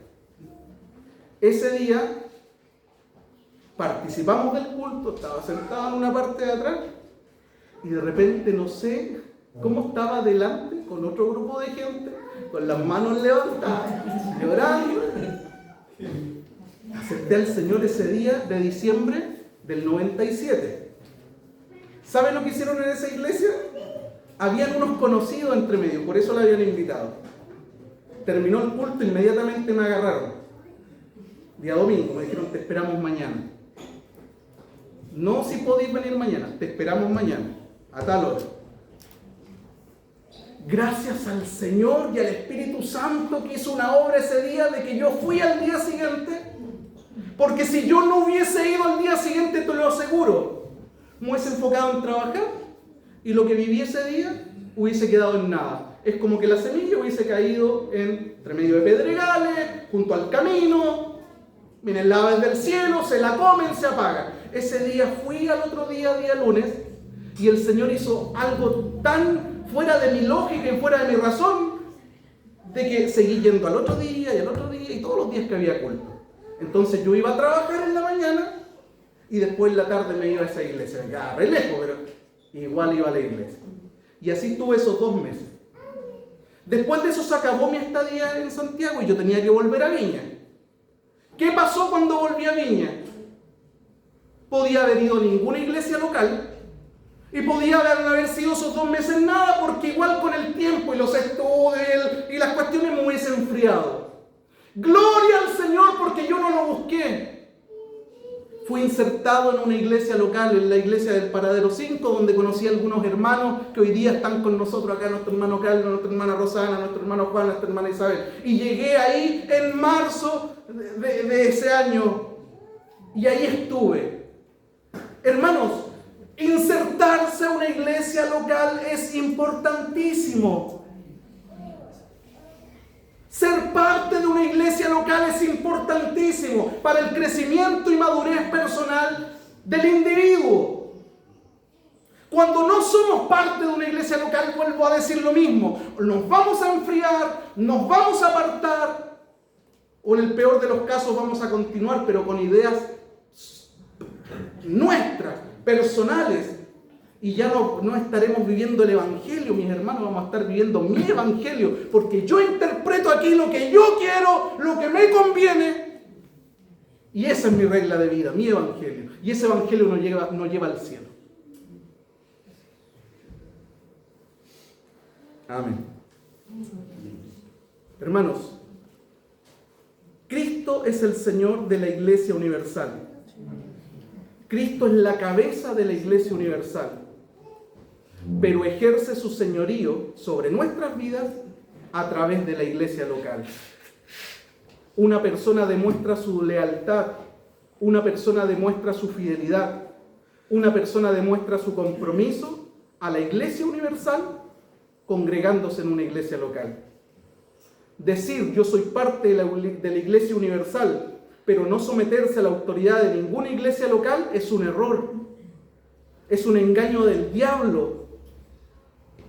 Ese día participamos del culto, estaba sentado en una parte de atrás, y de repente no sé cómo estaba delante con otro grupo de gente, con las manos levantadas, llorando. Acepté al Señor ese día de diciembre del 97. ¿Saben lo que hicieron en esa iglesia? Habían unos conocidos entre medio, por eso la habían invitado. Terminó el culto, inmediatamente me agarraron. Día domingo, me dijeron, te esperamos mañana. No si podéis venir mañana, te esperamos mañana, a tal hora. Gracias al Señor y al Espíritu Santo que hizo una obra ese día, de que yo fui al día siguiente. Porque si yo no hubiese ido al día siguiente, te lo aseguro, me hubiese enfocado en trabajar y lo que viví ese día hubiese quedado en nada. Es como que la semilla hubiese caído entre medio de pedregales, junto al camino. Miren, la aves del cielo se la comen, se apaga. Ese día fui al otro día lunes, y el Señor hizo algo tan fuera de mi lógica y fuera de mi razón, de que seguí yendo al otro día y al otro día y todos los días que había culto. Entonces yo iba a trabajar en la mañana y después en la tarde me iba a esa iglesia. Ya re lejos, pero igual iba a la iglesia. Y así estuve esos 2 meses. Después de eso se acabó mi estadía en Santiago y yo tenía que volver a Viña. ¿Qué pasó cuando volví a Viña? Podía haber ido a ninguna iglesia local y podía haber sido esos 2 meses nada, porque igual con el tiempo y los estudios y las cuestiones me hubiese enfriado. Gloria al Señor, porque yo no lo busqué. Fui insertado en una iglesia local, en la iglesia del Paradero 5, donde conocí a algunos hermanos que hoy día están con nosotros acá, nuestro hermano Carlos, nuestra hermana Rosana, nuestro hermano Juan, nuestra hermana Isabel. Y llegué ahí en marzo de ese año, y ahí estuve. Hermanos, insertarse a una iglesia local es importantísimo. Ser parte de una iglesia local es importantísimo para el crecimiento y madurez personal del individuo. Cuando no somos parte de una iglesia local, vuelvo a decir lo mismo, nos vamos a enfriar, nos vamos a apartar, o en el peor de los casos vamos a continuar, pero con ideas nuestras, personales, y ya no estaremos viviendo el evangelio, mis hermanos, vamos a estar viviendo mi evangelio, porque yo interpreto aquí lo que yo quiero, lo que me conviene, y esa es mi regla de vida, mi evangelio, y ese evangelio nos lleva al cielo. Amén. Hermanos, Cristo es el Señor de la Iglesia Universal. Cristo es la cabeza de la Iglesia Universal, pero ejerce su señorío sobre nuestras vidas a través de la iglesia local. Una persona demuestra su lealtad, una persona demuestra su fidelidad, una persona demuestra su compromiso a la Iglesia Universal congregándose en una iglesia local. Decir yo soy parte de la iglesia universal, pero no someterse a la autoridad de ninguna iglesia local es un error. Es un engaño del diablo.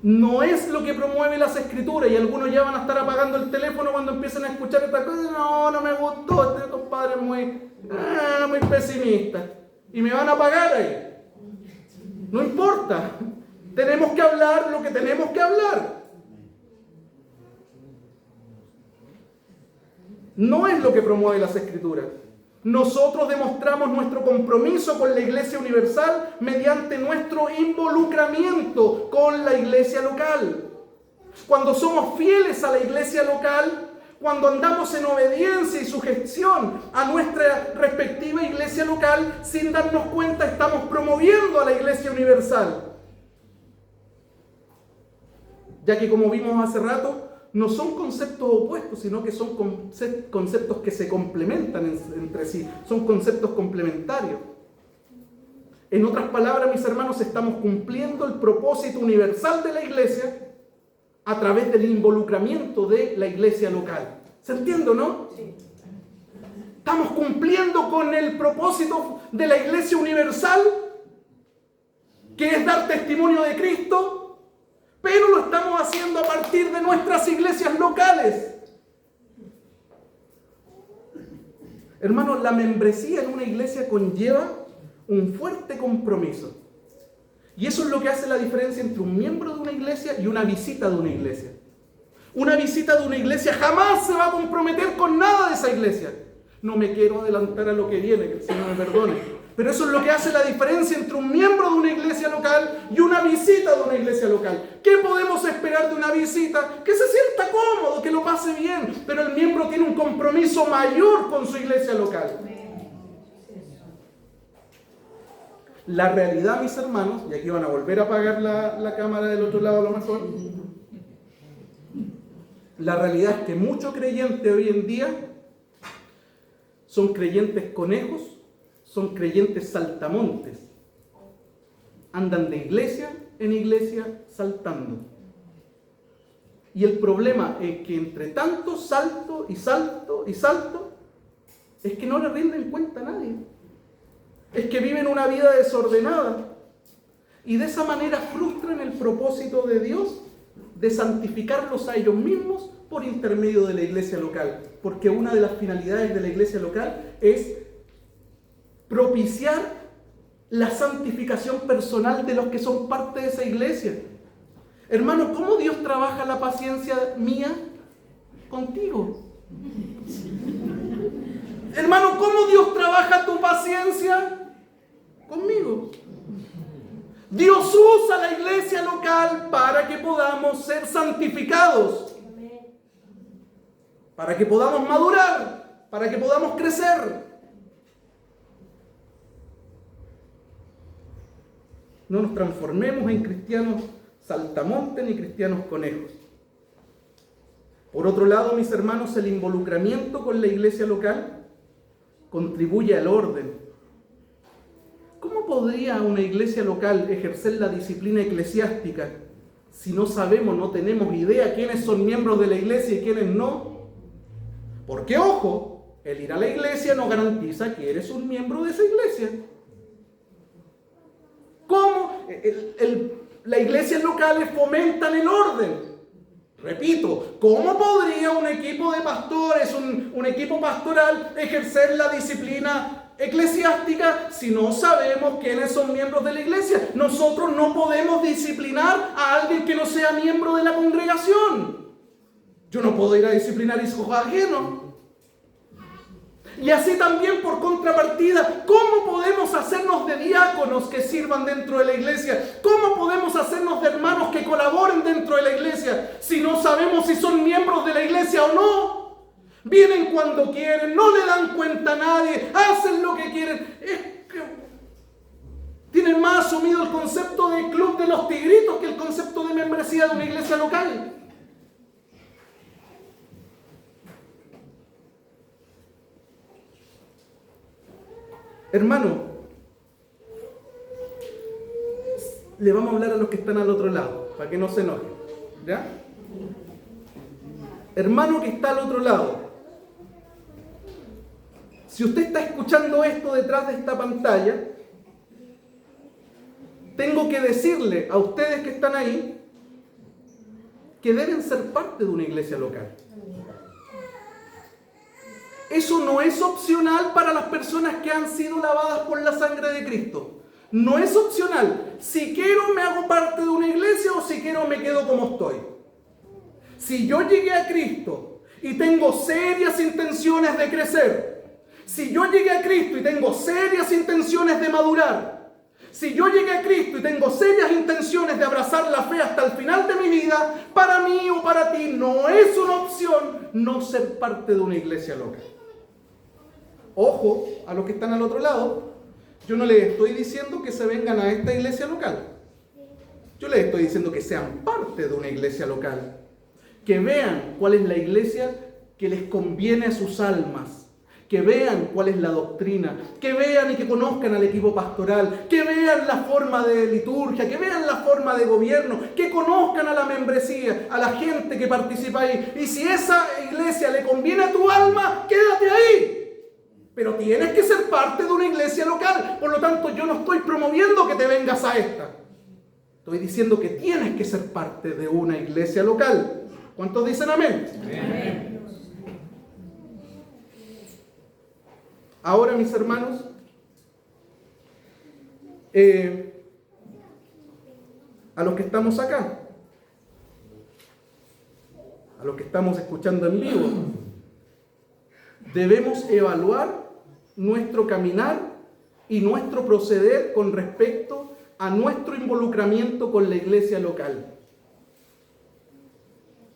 No es lo que promueve las Escrituras, y algunos ya van a estar apagando el teléfono cuando empiecen a escuchar esta cosa. No me gustó, este compadre es muy pesimista. Y me van a apagar ahí. No importa. Tenemos que hablar lo que tenemos que hablar. No es lo que promueve las Escrituras. Nosotros demostramos nuestro compromiso con la Iglesia Universal mediante nuestro involucramiento con la iglesia local. Cuando somos fieles a la iglesia local, cuando andamos en obediencia y sujeción a nuestra respectiva iglesia local, sin darnos cuenta estamos promoviendo a la Iglesia Universal. Ya que, como vimos hace rato, no son conceptos opuestos, sino que son conceptos que se complementan entre sí, son conceptos complementarios. En otras palabras, mis hermanos, estamos cumpliendo el propósito universal de la iglesia a través del involucramiento de la iglesia local. ¿Se entiende, no? Sí. Estamos cumpliendo con el propósito de la iglesia universal, que es dar testimonio de Cristo, pero lo estamos haciendo a partir de nuestras iglesias locales. Hermanos, la membresía en una iglesia conlleva un fuerte compromiso. Y eso es lo que hace la diferencia entre un miembro de una iglesia y una visita de una iglesia. Una visita de una iglesia jamás se va a comprometer con nada de esa iglesia. No me quiero adelantar a lo que viene, que el Señor me perdone. Pero eso es lo que hace la diferencia entre un miembro de una iglesia local y una visita de una iglesia local. ¿Qué podemos esperar de una visita? Que se sienta cómodo, que lo pase bien. Pero el miembro tiene un compromiso mayor con su iglesia local. La realidad, mis hermanos, y aquí van a volver a apagar la cámara del otro lado a lo mejor. La realidad es que muchos creyentes hoy en día son creyentes conejos, son creyentes saltamontes. Andan de iglesia en iglesia saltando. Y el problema es que entre tanto salto y salto y salto, es que no le rinden cuenta a nadie. Es que viven una vida desordenada. Y de esa manera frustran el propósito de Dios de santificarlos a ellos mismos por intermedio de la iglesia local. Porque una de las finalidades de la iglesia local es propiciar la santificación personal de los que son parte de esa iglesia. Hermano, ¿cómo Dios trabaja la paciencia mía contigo? Hermano, ¿cómo Dios trabaja tu paciencia conmigo? Dios usa la iglesia local para que podamos ser santificados, para que podamos madurar, para que podamos crecer. No nos transformemos en cristianos saltamontes ni cristianos conejos. Por otro lado, mis hermanos, el involucramiento con la iglesia local contribuye al orden. ¿Cómo podría una iglesia local ejercer la disciplina eclesiástica si no sabemos, no tenemos idea quiénes son miembros de la iglesia y quiénes no? Porque, ojo, el ir a la iglesia no garantiza que eres un miembro de esa iglesia. ¿Cómo? Las iglesias locales fomentan el orden. Repito, ¿cómo podría un equipo de pastores, un equipo pastoral ejercer la disciplina eclesiástica si no sabemos quiénes son miembros de la iglesia? Nosotros no podemos disciplinar a alguien que no sea miembro de la congregación. Yo no puedo ir a disciplinar hijos ajenos. Y así también, por contrapartida, ¿cómo podemos hacernos de diáconos que sirvan dentro de la iglesia? ¿Cómo podemos hacernos de hermanos que colaboren dentro de la iglesia si no sabemos si son miembros de la iglesia o no? Vienen cuando quieren, no le dan cuenta a nadie, hacen lo que quieren. Tienen más asumido el concepto de club de los tigritos que el concepto de membresía de una iglesia local. Hermano, le vamos a hablar a los que están al otro lado, para que no se enojen. ¿Ya? Hermano que está al otro lado, si usted está escuchando esto detrás de esta pantalla, tengo que decirle a ustedes que están ahí que deben ser parte de una iglesia local. Eso no es opcional para las personas que han sido lavadas por la sangre de Cristo. No es opcional. Si quiero me hago parte de una iglesia o si quiero me quedo como estoy. Si yo llegué a Cristo y tengo serias intenciones de crecer, si yo llegué a Cristo y tengo serias intenciones de madurar, si yo llegué a Cristo y tengo serias intenciones de abrazar la fe hasta el final de mi vida, para mí o para ti no es una opción no ser parte de una iglesia local. Ojo a los que están al otro lado, yo no les estoy diciendo que se vengan a esta iglesia local. Yo les estoy diciendo que sean parte de una iglesia local. Que vean cuál es la iglesia que les conviene a sus almas. Que vean cuál es la doctrina, que vean y que conozcan al equipo pastoral, que vean la forma de liturgia, que vean la forma de gobierno, que conozcan a la membresía, a la gente que participa ahí. Y si esa iglesia le conviene a tu alma, quédate ahí. Pero tienes que ser parte de una iglesia local. Por lo tanto, yo no estoy promoviendo que te vengas a esta. Estoy diciendo que tienes que ser parte de una iglesia local. ¿Cuántos dicen amén? Amén. Ahora, mis hermanos, a los que estamos acá, a los que estamos escuchando en vivo, debemos evaluar nuestro caminar y nuestro proceder con respecto a nuestro involucramiento con la iglesia local.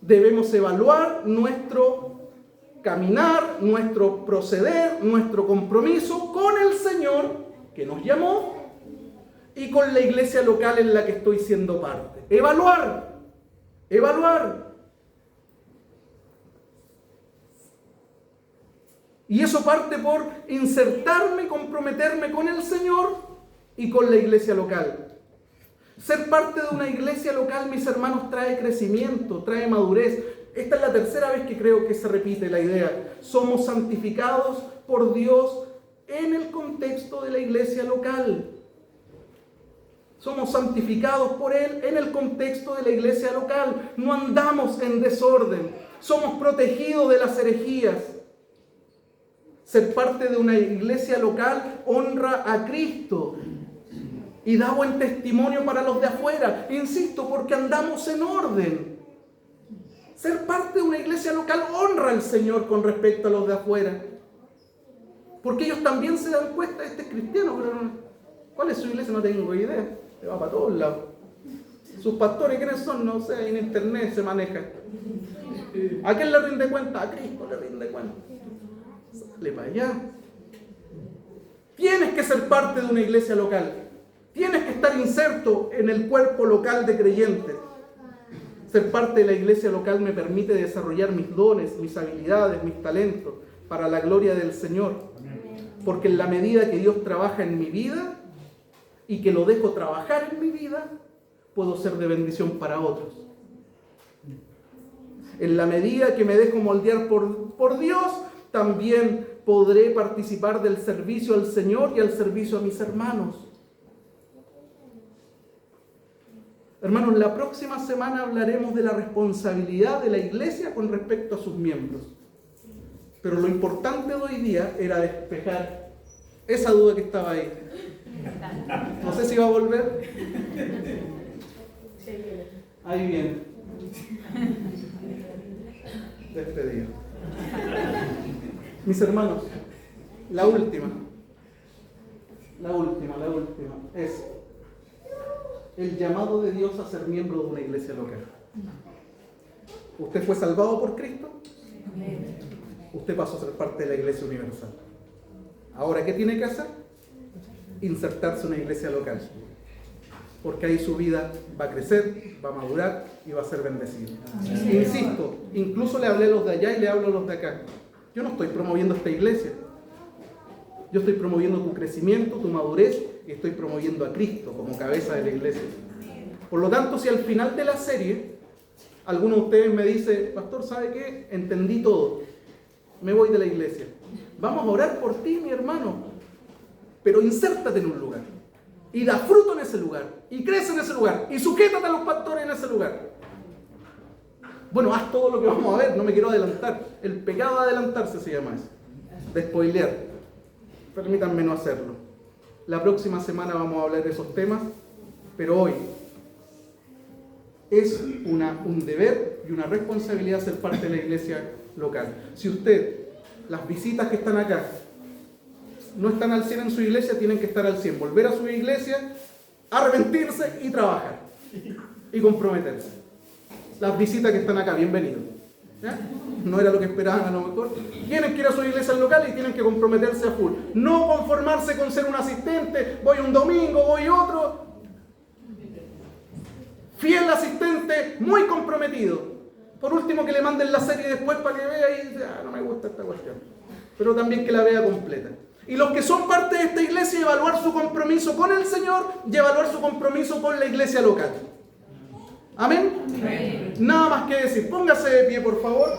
Debemos evaluar nuestro caminar, nuestro proceder, nuestro compromiso con el Señor que nos llamó y con la iglesia local en la que estoy siendo parte. Evaluar. Y eso parte por insertarme, comprometerme con el Señor y con la iglesia local. Ser parte de una iglesia local, mis hermanos, trae crecimiento, trae madurez. Esta es la tercera vez que creo que se repite la idea. Somos santificados por Dios en el contexto de la iglesia local. Somos santificados por Él en el contexto de la iglesia local. No andamos en desorden. Somos protegidos de las herejías. Ser parte de una iglesia local honra a Cristo y da buen testimonio para los de afuera. Insisto, porque andamos en orden. Ser parte de una iglesia local honra al Señor con respecto a los de afuera. Porque ellos también se dan cuenta, este es cristiano, pero ¿cuál es su iglesia? No tengo idea. Se va para todos lados. Sus pastores, ¿quiénes son? No sé, en internet se maneja. ¿A quién le rinde cuenta? A Cristo le rinde cuenta. Sale para allá. Tienes que ser parte de una iglesia local. Tienes que estar inserto en el cuerpo local de creyentes. Ser parte de la iglesia local me permite desarrollar mis dones, mis habilidades, mis talentos para la gloria del Señor. Porque en la medida que Dios trabaja en mi vida y que lo dejo trabajar en mi vida, puedo ser de bendición para otros. En la medida que me dejo moldear por Dios, también podré participar del servicio al Señor y al servicio a mis hermanos. Hermanos, la próxima semana hablaremos de la responsabilidad de la iglesia con respecto a sus miembros. Pero lo importante de hoy día era despejar esa duda que estaba ahí. No sé si va a volver. Ahí viene. Despedido. Mis hermanos, la última es el llamado de Dios a ser miembro de una iglesia local. ¿Usted fue salvado por Cristo? Usted pasó a ser parte de la iglesia universal. Ahora, ¿qué tiene que hacer? Insertarse en una iglesia local. Porque ahí su vida va a crecer, va a madurar y va a ser bendecida. Insisto, incluso le hablé a los de allá y le hablo a los de acá. Yo no estoy promoviendo esta iglesia. Yo estoy promoviendo tu crecimiento, tu madurez, y estoy promoviendo a Cristo como cabeza de la iglesia. Por lo tanto, si al final de la serie Alguno de ustedes me dice, pastor, ¿sabe qué? Entendí todo. Me voy de la iglesia. Vamos a orar por ti, mi hermano. Pero insértate en un lugar. Y da fruto en ese lugar. Y crece en ese lugar. Y sujétate a los pastores en ese lugar. Bueno, haz todo lo que vamos a ver. No me quiero adelantar. El pecado de adelantarse se llama eso. De spoilear. Permítanme no hacerlo. La próxima semana vamos a hablar de esos temas. Pero hoy es un deber y una responsabilidad ser parte de la iglesia local. Si usted, las visitas que están acá, no están al 100 en su iglesia, tienen que estar al 100. Volver a su iglesia, arrepentirse y trabajar. Y comprometerse. Las visitas que están acá, bienvenidos. ¿Ya? No era lo que esperaban a lo mejor. Tienen que ir a su iglesia local y tienen que comprometerse a full. No conformarse con ser un asistente, voy un domingo, voy otro. Fiel asistente, muy comprometido. Por último, que le manden la serie después para que vea y diga, no me gusta esta cuestión. Pero también que la vea completa. Y los que son parte de esta iglesia, evaluar su compromiso con el Señor y evaluar su compromiso con la iglesia local. ¿Amén? Amén. Nada más que decir. Póngase de pie, por favor.